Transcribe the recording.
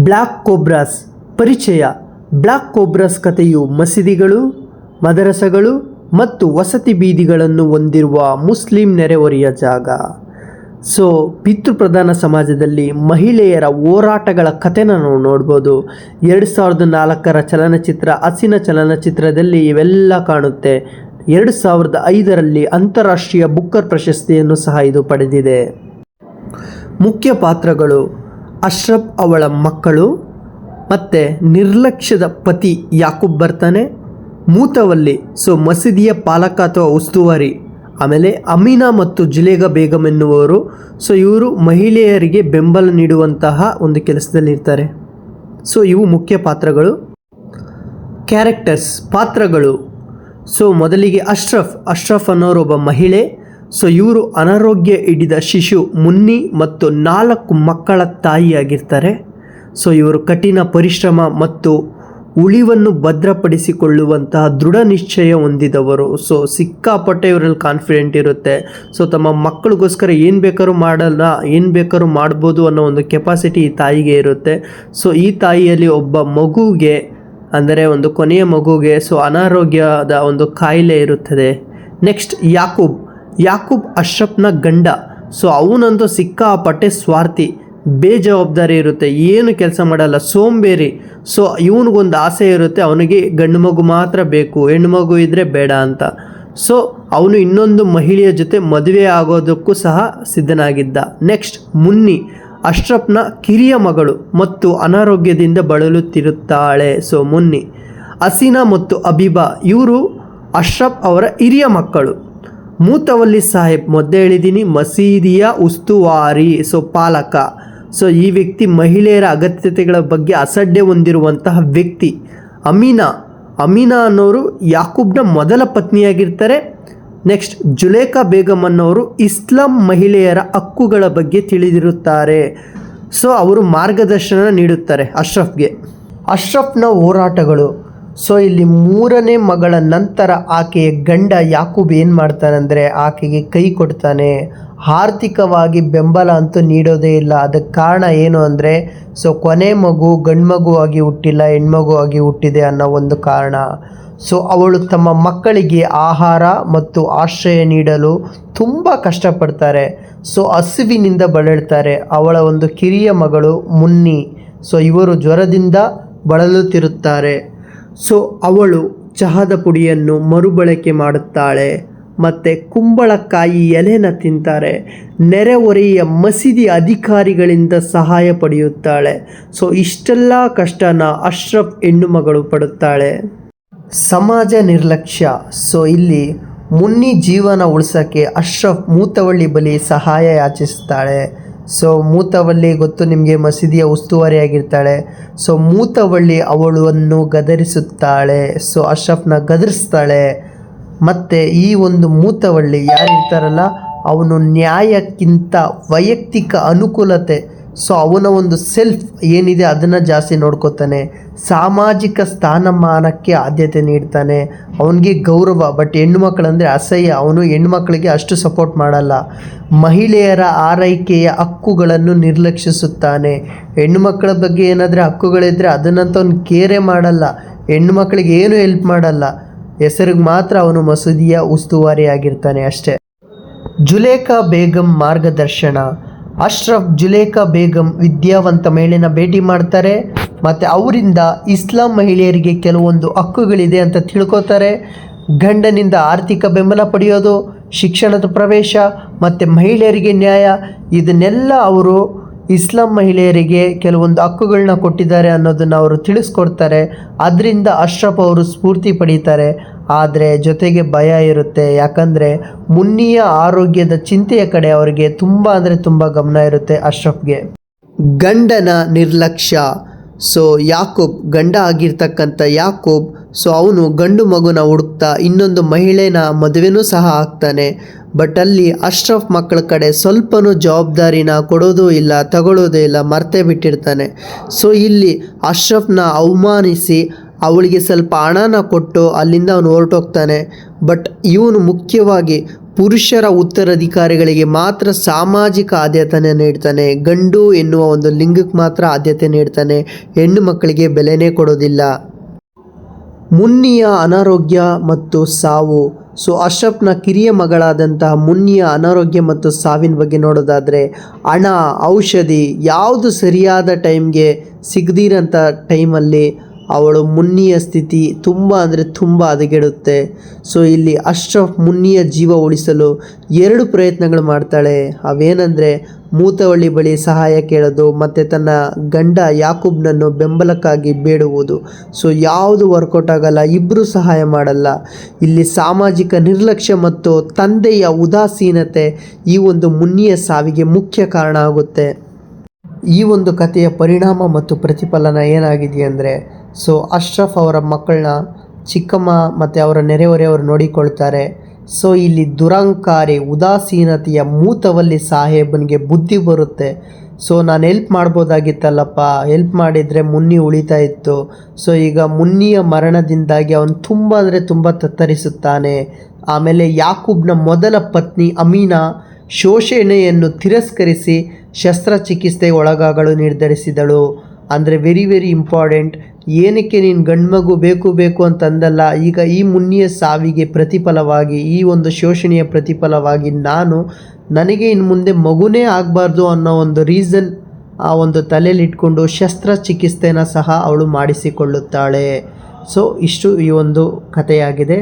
Black cobras ಪರಿಚಯ. Black cobras ಕಥೆಯು ಮಸೀದಿಗಳು, ಮದರಸಗಳು ಮತ್ತು ವಸತಿ ಬೀದಿಗಳನ್ನು ಹೊಂದಿರುವ ಮುಸ್ಲಿಂ ನೆರೆಹೊರೆಯ ಜಾಗ. ಸೊ ಪಿತೃಪ್ರಧಾನ ಸಮಾಜದಲ್ಲಿ ಮಹಿಳೆಯರ ಹೋರಾಟಗಳ ಕಥೆನ ನಾವು ನೋಡ್ಬೋದು. 2004ರ ಚಲನಚಿತ್ರ ಹಸಿನ ಚಲನಚಿತ್ರದಲ್ಲಿ ಇವೆಲ್ಲ ಕಾಣುತ್ತೆ. 2005ರಲ್ಲಿ ಅಂತಾರಾಷ್ಟ್ರೀಯ ಬುಕ್ಕರ್ ಪ್ರಶಸ್ತಿಯನ್ನು ಸಹ ಇದು ಪಡೆದಿದೆ. ಮುಖ್ಯ ಪಾತ್ರಗಳು ಅಶ್ರಫ್ ಅವಳ ಮಕ್ಕಳು, ಮತ್ತು ನಿರ್ಲಕ್ಷ್ಯದ ಪತಿ ಯಾಕೂಬ್ ಬರ್ತಾನೆ, ಮೂತವಲ್ಲಿ ಸೊ ಮಸೀದಿಯ ಪಾಲಕ ಅಥವಾ ಉಸ್ತುವಾರಿ, ಆಮೇಲೆ ಅಮೀನಾ ಮತ್ತು ಜುಲೇಖಾ ಬೇಗಂ ಎನ್ನುವರು. ಸೊ ಇವರು ಮಹಿಳೆಯರಿಗೆ ಬೆಂಬಲ ನೀಡುವಂತಹ ಒಂದು ಕೆಲಸದಲ್ಲಿರ್ತಾರೆ. ಸೊ ಇವು ಮುಖ್ಯ ಪಾತ್ರಗಳು. ಕ್ಯಾರೆಕ್ಟರ್ಸ್ ಪಾತ್ರಗಳು. ಸೊ ಮೊದಲಿಗೆ ಅಶ್ರಫ್ ಅನ್ನೋರು ಒಬ್ಬ ಮಹಿಳೆ. ಸೊ ಇವರು ಅನಾರೋಗ್ಯ ಹಿಡಿದ ಶಿಶು ಮುನ್ನಿ ಮತ್ತು 4 ಮಕ್ಕಳ ತಾಯಿಯಾಗಿರ್ತಾರೆ. ಸೊ ಇವರು ಕಠಿಣ ಪರಿಶ್ರಮ ಮತ್ತು ಉಳಿವನ್ನು ಭದ್ರಪಡಿಸಿಕೊಳ್ಳುವಂತಹ ದೃಢ ನಿಶ್ಚಯ ಹೊಂದಿದವರು. ಸೊ ಸಿಕ್ಕಾಪಟ್ಟೆ ಇವರಲ್ಲಿ ಕಾನ್ಫಿಡೆಂಟ್ ಇರುತ್ತೆ. ಸೊ ತಮ್ಮ ಮಕ್ಕಳಿಗೋಸ್ಕರ ಏನು ಬೇಕಾದ್ರೂ ಮಾಡ್ಬೋದು ಅನ್ನೋ ಒಂದು ಕೆಪಾಸಿಟಿ ಈ ತಾಯಿಗೆ ಇರುತ್ತೆ. ಸೊ ಈ ತಾಯಿಯಲ್ಲಿ ಒಬ್ಬ ಮಗುಗೆ, ಅಂದರೆ ಒಂದು ಕೊನೆಯ ಮಗುಗೆ ಸೊ ಅನಾರೋಗ್ಯದ ಒಂದು ಕಾಯಿಲೆ ಇರುತ್ತದೆ. ನೆಕ್ಸ್ಟ್ ಯಾಕೂಬ್ ಅಶ್ರಫ್ನ ಗಂಡ. ಸೊ ಅವನಂತೂ ಸಿಕ್ಕಾಪಟ್ಟೆ ಸ್ವಾರ್ಥಿ, ಬೇಜವಾಬ್ದಾರಿ ಇರುತ್ತೆ, ಏನು ಕೆಲಸ ಮಾಡಲ್ಲ, ಸೋಂಬೇರಿ. ಸೊ ಇವನಿಗೊಂದು ಆಸೆ ಇರುತ್ತೆ, ಅವನಿಗೆ ಗಂಡು ಮಗು ಮಾತ್ರ ಬೇಕು, ಹೆಣ್ಣು ಮಗು ಇದ್ದರೆ ಬೇಡ ಅಂತ. ಸೊ ಅವನು ಇನ್ನೊಂದು ಮಹಿಳೆಯ ಜೊತೆ ಮದುವೆ ಆಗೋದಕ್ಕೂ ಸಹ ಸಿದ್ಧನಾಗಿದ್ದ. ನೆಕ್ಸ್ಟ್ ಮುನ್ನಿ ಅಶ್ರಫ್ನ ಕಿರಿಯ ಮಗಳು ಮತ್ತು ಅನಾರೋಗ್ಯದಿಂದ ಬಳಲುತ್ತಿರುತ್ತಾಳೆ. ಸೊ ಮುನ್ನಿ. ಹಸೀನಾ ಮತ್ತು ಅಬೀಬಾ ಇವರು ಅಶ್ರಫ್ ಅವರ ಹಿರಿಯ ಮಕ್ಕಳು. ಮೂತವಲ್ಲಿ ಸಾಹೇಬ್ ಮೊದಲೇ ಹೇಳಿದ್ದೀನಿ, ಮಸೀದಿಯ ಉಸ್ತುವಾರಿ, ಸೊ ಪಾಲಕ. ಸೊ ಈ ವ್ಯಕ್ತಿ ಮಹಿಳೆಯರ ಅಗತ್ಯತೆಗಳ ಬಗ್ಗೆ ಅಸಡ್ಡೆ ಹೊಂದಿರುವಂತಹ ವ್ಯಕ್ತಿ. ಅಮೀನಾ ಅನ್ನೋರು ಯಾಕೂಬ್ನ ಮೊದಲ ಪತ್ನಿಯಾಗಿರ್ತಾರೆ. ನೆಕ್ಸ್ಟ್ ಜುಲೇಖಾ ಬೇಗಂ ಅನ್ನೋರು ಇಸ್ಲಾಂ ಮಹಿಳೆಯರ ಹಕ್ಕುಗಳ ಬಗ್ಗೆ ತಿಳಿದಿರುತ್ತಾರೆ. ಸೊ ಅವರು ಮಾರ್ಗದರ್ಶನ ನೀಡುತ್ತಾರೆ ಅಶ್ರಫ್ಗೆ. ಅಶ್ರಫ್ನ ಹೋರಾಟಗಳು. ಸೊ ಇಲ್ಲಿ 3ನೇ ಮಗಳ ನಂತರ ಆಕೆಯ ಗಂಡ ಯಾಕೂಬ್ ಏನು ಮಾಡ್ತಾನೆಂದರೆ ಆಕೆಗೆ ಕೈ ಕೊಡ್ತಾನೆ. ಆರ್ಥಿಕವಾಗಿ ಬೆಂಬಲ ಅಂತೂ ನೀಡೋದೇ ಇಲ್ಲ. ಅದಕ್ಕೆ ಕಾರಣ ಏನು ಅಂದರೆ ಸೊ ಕೊನೆ ಮಗು ಗಂಡು ಮಗುವಾಗಿ ಹುಟ್ಟಿಲ್ಲ, ಹೆಣ್ಮಗು ಆಗಿ ಹುಟ್ಟಿದೆ ಅನ್ನೋ ಒಂದು ಕಾರಣ. ಸೊ ಅವಳು ತಮ್ಮ ಮಕ್ಕಳಿಗೆ ಆಹಾರ ಮತ್ತು ಆಶ್ರಯ ನೀಡಲು ತುಂಬ ಕಷ್ಟಪಡ್ತಾರೆ. ಸೊ ಹಸಿವಿನಿಂದ ಬಳಲ್ತಾರೆ. ಅವಳ ಒಂದು ಕಿರಿಯ ಮಗಳು ಮುನ್ನಿ. ಸೊ ಇವರು ಜ್ವರದಿಂದ ಬಳಲುತ್ತಿರುತ್ತಾರೆ. ಸೊ ಅವಳು ಚಹಾದ ಪುಡಿಯನ್ನು ಮರುಬಳಕೆ ಮಾಡುತ್ತಾಳೆ ಮತ್ತು ಕುಂಬಳಕಾಯಿ ಎಲೆನ ತಿಂತಾರೆ. ನೆರೆಹೊರೆಯ ಮಸೀದಿ ಅಧಿಕಾರಿಗಳಿಂದ ಸಹಾಯ ಪಡೆಯುತ್ತಾಳೆ. ಸೊ ಇಷ್ಟೆಲ್ಲ ಕಷ್ಟನ ಅಶ್ರಫ್ ಹೆಣ್ಣು ಮಗಳು ಪಡುತ್ತಾಳೆ. ಸಮಾಜ ನಿರ್ಲಕ್ಷ್ಯ. ಸೊ ಇಲ್ಲಿ ಮುನ್ನಿ ಜೀವನ ಉಳಿಸೋಕ್ಕೆ ಅಶ್ರಫ್ ಮೂತವಳ್ಳಿ ಬಳಿ ಸಹಾಯ ಯಾಚಿಸ್ತಾಳೆ. ಸೊ ಮೂತವಳ್ಳಿ ಗೊತ್ತು ನಿಮಗೆ, ಮಸೀದಿಯ ಉಸ್ತುವಾರಿಯಾಗಿರ್ತಾಳೆ. ಸೊ ಮೂತವಳ್ಳಿ ಅವಳನ್ನು ಗದರಿಸುತ್ತಾಳೆ. ಸೊ ಅಶ್ರಫ್ನ ಗದರಿಸ್ತಾಳೆ. ಮತ್ತು ಈ ಒಂದು ಮೂತವಳ್ಳಿ ಯಾರಿರ್ತಾರಲ್ಲ ಅವನು ನ್ಯಾಯಕ್ಕಿಂತ ವೈಯಕ್ತಿಕ ಅನುಕೂಲತೆ, ಸೊ ಅವನ ಒಂದು ಸೆಲ್ಫ್ ಏನಿದೆ ಅದನ್ನು ಜಾಸ್ತಿ ನೋಡ್ಕೋತಾನೆ. ಸಾಮಾಜಿಕ ಸ್ಥಾನಮಾನಕ್ಕೆ ಆದ್ಯತೆ ನೀಡ್ತಾನೆ. ಅವನಿಗೆ ಗೌರವ. ಬಟ್ ಹೆಣ್ಣುಮಕ್ಕಳಂದರೆ ಅಸಹ್ಯ. ಅವನು ಹೆಣ್ಣುಮಕ್ಕಳಿಗೆ ಅಷ್ಟು ಸಪೋರ್ಟ್ ಮಾಡಲ್ಲ. ಮಹಿಳೆಯರ ಆರೈಕೆಯ ಹಕ್ಕುಗಳನ್ನು ನಿರ್ಲಕ್ಷಿಸುತ್ತಾನೆ. ಹೆಣ್ಣುಮಕ್ಕಳ ಬಗ್ಗೆ ಏನಾದರೆ ಹಕ್ಕುಗಳಿದ್ದರೆ ಅದನ್ನಂತ ಅವನು ಕೇರೆ ಮಾಡಲ್ಲ. ಹೆಣ್ಣುಮಕ್ಕಳಿಗೆ ಏನು ಹೆಲ್ಪ್ ಮಾಡಲ್ಲ. ಹೆಸರಿಗೆ ಮಾತ್ರ ಅವನು ಮಸೀದಿಯ ಉಸ್ತುವಾರಿ ಆಗಿರ್ತಾನೆ ಅಷ್ಟೇ. ಜುಲೇಖಾ ಬೇಗಂ ಮಾರ್ಗದರ್ಶನ. ಅಶ್ರಫ್ ಜುಲೇಖಾ ಬೇಗಂ ವಿದ್ಯಾವಂತ ಮಹಿಳೆನ ಭೇಟಿ ಮಾಡ್ತಾರೆ ಮತ್ತು ಅವರಿಂದ ಇಸ್ಲಾಂ ಮಹಿಳೆಯರಿಗೆ ಕೆಲವೊಂದು ಹಕ್ಕುಗಳಿದೆ ಅಂತ ತಿಳ್ಕೊತಾರೆ. ಗಂಡನಿಂದ ಆರ್ಥಿಕ ಬೆಂಬಲ ಪಡೆಯೋದು, ಶಿಕ್ಷಣದ ಪ್ರವೇಶ ಮತ್ತು ಮಹಿಳೆಯರಿಗೆ ನ್ಯಾಯ, ಇದನ್ನೆಲ್ಲ ಅವರು ಇಸ್ಲಾಂ ಮಹಿಳೆಯರಿಗೆ ಕೆಲವೊಂದು ಹಕ್ಕುಗಳನ್ನ ಕೊಟ್ಟಿದ್ದಾರೆ ಅನ್ನೋದನ್ನು ಅವರು ತಿಳಿಸ್ಕೊಡ್ತಾರೆ. ಅದರಿಂದ ಅಶ್ರಫ್ ಅವರು ಸ್ಫೂರ್ತಿ ಪಡೀತಾರೆ. ಆದರೆ ಜೊತೆಗೆ ಭಯ ಇರುತ್ತೆ. ಯಾಕಂದರೆ ಮುನ್ನಿಯ ಆರೋಗ್ಯದ ಚಿಂತೆಯ ಕಡೆ ಅವರಿಗೆ ತುಂಬ ಗಮನ ಇರುತ್ತೆ ಅಶ್ರಫ್ಗೆ. ಗಂಡನ ನಿರ್ಲಕ್ಷ್ಯ. ಸೊ ಯಾಕೂಬ್ ಗಂಡ ಆಗಿರ್ತಕ್ಕಂಥ ಯಾಕೂಬ್, ಸೊ ಅವನು ಗಂಡು ಮಗುನ ಹುಡುಕ್ತಾ ಇನ್ನೊಂದು ಮಹಿಳೆನ ಮದುವೆನೂ ಸಹ ಆಗ್ತಾನೆ. ಬಟ್ ಅಲ್ಲಿ ಅಶ್ರಫ್ ಮಕ್ಕಳ ಕಡೆ ಸ್ವಲ್ಪನೂ ಜವಾಬ್ದಾರಿನ ಕೊಡೋದೂ ಇಲ್ಲ, ತಗೊಳ್ಳೋದೇ ಇಲ್ಲ, ಮರ್ತೇ ಬಿಟ್ಟಿರ್ತಾನೆ. ಸೊ ಇಲ್ಲಿ ಅಶ್ರಫ್ನ ಅವಮಾನಿಸಿ ಅವಳಿಗೆ ಸ್ವಲ್ಪ ಹಣನ ಕೊಟ್ಟು ಅಲ್ಲಿಂದ ಅವನು ಹೊರಟೋಗ್ತಾನೆ. ಬಟ್ ಇವನು ಮುಖ್ಯವಾಗಿ ಪುರುಷರ ಉತ್ತರಾಧಿಕಾರಿಗಳಿಗೆ ಮಾತ್ರ ಸಾಮಾಜಿಕ ಆದ್ಯತೆಯನ್ನು ನೀಡ್ತಾನೆ. ಗಂಡು ಎನ್ನುವ ಒಂದು ಲಿಂಗಕ್ಕೆ ಮಾತ್ರ ಆದ್ಯತೆ ನೀಡ್ತಾನೆ. ಹೆಣ್ಣು ಮಕ್ಕಳಿಗೆ ಬೆಲೆನೇ ಕೊಡೋದಿಲ್ಲ. ಮುನ್ನಿಯ ಅನಾರೋಗ್ಯ ಮತ್ತು ಸಾವು. ಸೊ ಅಶ್ರಫ್ನ ಕಿರಿಯ ಮಗಳಾದಂತಹ ಮುನ್ನಿಯ ಅನಾರೋಗ್ಯ ಮತ್ತು ಸಾವಿನ ಬಗ್ಗೆ ನೋಡೋದಾದರೆ, ಹಣ, ಔಷಧಿ ಯಾವುದು ಸರಿಯಾದ ಟೈಮ್ಗೆ ಸಿಗದಿರೋಂಥ ಟೈಮಲ್ಲಿ ಅವಳು ಮುನ್ನಿಯ ಸ್ಥಿತಿ ತುಂಬ ಅಂದರೆ ತುಂಬ ಹದಗೆಡುತ್ತೆ. ಸೊ ಇಲ್ಲಿ ಅಶ್ರಫ್ ಮುನ್ನಿಯ ಜೀವ ಉಳಿಸಲು 2 ಪ್ರಯತ್ನಗಳು ಮಾಡ್ತಾಳೆ. ಅವೇನೆಂದರೆ ಮೂತವಳ್ಳಿ ಬಳಿ ಸಹಾಯ ಕೇಳೋದು ಮತ್ತು ತನ್ನ ಗಂಡ ಯಾಕೂಬ್ನನ್ನು ಬೆಂಬಲಕ್ಕಾಗಿ ಬೇಡುವುದು. ಸೊ ಯಾವುದು ವರ್ಕೌಟ್ ಆಗಲ್ಲ, ಇಬ್ಬರೂ ಸಹಾಯ ಮಾಡಲ್ಲ. ಇಲ್ಲಿ ಸಾಮಾಜಿಕ ನಿರ್ಲಕ್ಷ್ಯ ಮತ್ತು ತಂದೆಯ ಉದಾಸೀನತೆ ಈ ಒಂದು ಮುನ್ನಿಯ ಸಾವಿಗೆ ಮುಖ್ಯ ಕಾರಣ ಆಗುತ್ತೆ. ಈ ಒಂದು ಕಥೆಯ ಪರಿಣಾಮ ಮತ್ತು ಪ್ರತಿಫಲನ ಏನಾಗಿದೆ ಸೊ ಅಶ್ರಫ್ ಅವರ ಮಕ್ಕಳನ್ನ ಚಿಕ್ಕಮ್ಮ ಮತ್ತು ಅವರ ನೆರೆಹೊರೆಯವರು ನೋಡಿಕೊಳ್ತಾರೆ. ಸೊ ಇಲ್ಲಿ ದುರಂಕಾರಿ ಉದಾಸೀನತೆಯ ಮೂತವಲ್ಲಿ ಸಾಹೇಬನಿಗೆ ಬುದ್ಧಿ ಬರುತ್ತೆ. ಸೊ ನಾನು ಹೆಲ್ಪ್ ಮಾಡ್ಬೋದಾಗಿತ್ತಲ್ಲಪ್ಪ, ಹೆಲ್ಪ್ ಮಾಡಿದರೆ ಮುನ್ನಿ ಉಳಿತಾ ಇತ್ತು. ಸೊ ಈಗ ಮುನ್ನಿಯ ಮರಣದಿಂದಾಗಿ ಅವನು ತುಂಬ ಅಂದರೆ ತುಂಬ ತತ್ತರಿಸುತ್ತಾನೆ. ಆಮೇಲೆ ಯಾಕೂಬ್ನ ಮೊದಲ ಪತ್ನಿ ಅಮೀನಾ ಶೋಷಣೆಯನ್ನು ತಿರಸ್ಕರಿಸಿ ಶಸ್ತ್ರಚಿಕಿತ್ಸೆಗೆ ಒಳಗಾಗಲು ನಿರ್ಧರಿಸಿದಳು. ಅಂದರೆ ವೆರಿ ಇಂಪಾರ್ಟೆಂಟ್. ಏನಕ್ಕೆ ನೀನು ಗಂಡ್ಮಗು ಬೇಕು ಅಂತಂದಲ್ಲ, ಈಗ ಈ ಮುನ್ನಿಯ ಸಾವಿಗೆ ಪ್ರತಿಫಲವಾಗಿ, ಈ ಒಂದು ಶೋಷಣೆಯ ಪ್ರತಿಫಲವಾಗಿ ನನಗೆ ಇನ್ನು ಮುಂದೆ ಮಗುನೇ ಆಗಬಾರ್ದು ಅನ್ನೋ ಒಂದು ರೀಸನ್ ಆ ಒಂದು ತಲೆಯಲ್ಲಿಟ್ಕೊಂಡು ಶಸ್ತ್ರಚಿಕಿತ್ಸೆನ ಸಹ ಅವಳು ಮಾಡಿಸಿಕೊಳ್ಳುತ್ತಾಳೆ. ಸೊ ಇಷ್ಟು ಈ ಒಂದು ಕಥೆಯಾಗಿದೆ.